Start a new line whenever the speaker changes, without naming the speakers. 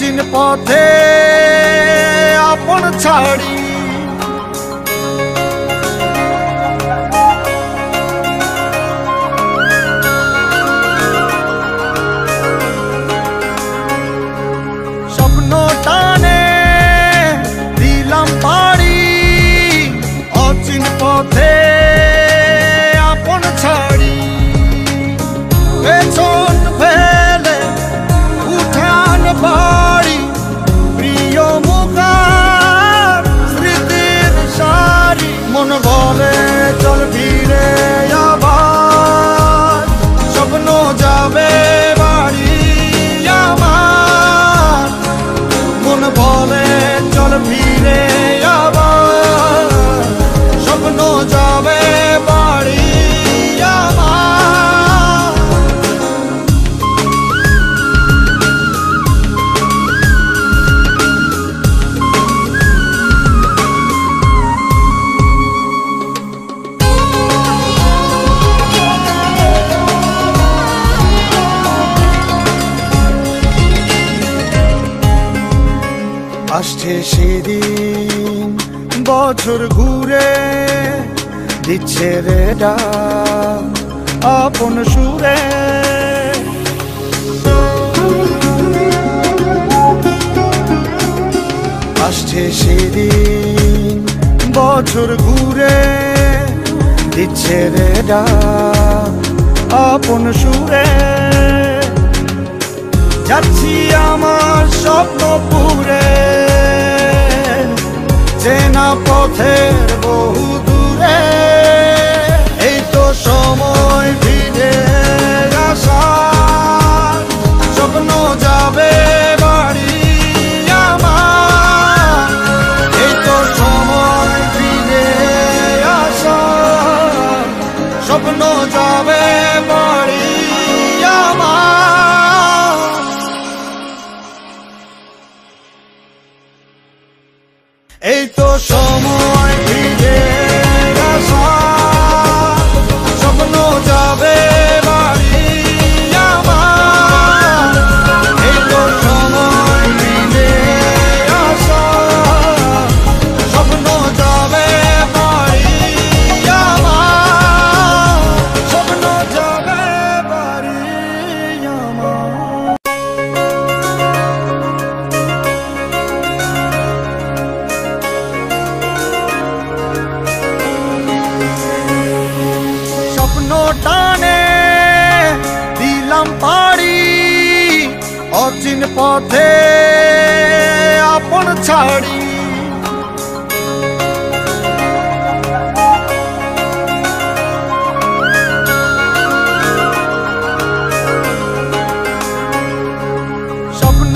অচিন পথে আপন ছাড়ি স্বপ্ন টানে দিলাম পাড়ি অচিন পথে আপন ছাড়ি পেছন ফেলে উঠান বাড়ি প্রিয় মুখার স্মৃতির সারি মন বলে চল ফিরে আবার স্বপ্ন যাবে বাড়ি আমার মন বলে চল ফিরে আবার স্বপ্ন যাবে বাড়ি আমার আসছে সেদিন বছর ঘুরে দিচ্ছে রে ডাক আপন সুরে আসছে সেদিন বছর ঘুরে দিচ্ছে রে ডাক আপন সুরে যাচ্ছি আমার স্বপ্ন পুরে চেনা পথের বহু দূরে এই তো সময় ফিরে আসার স্বপ্ন যাবে বাড়ি আমার এই তো সময় ফিরে আসার স্বপ্ন যাবে বাড়ি আমার এই তো সময় ফিরে আসার স্বপ্ন যাবে বাড়ি আমার এই তো সময় ফিরে আসার স্বপ্ন যাবে বাড়ি আমার স্বপ্ন যাবে বাড়ি আমার টানে দিলাম পাড়ি অচিন পথে আপন ছাড়ি স্বপ্ন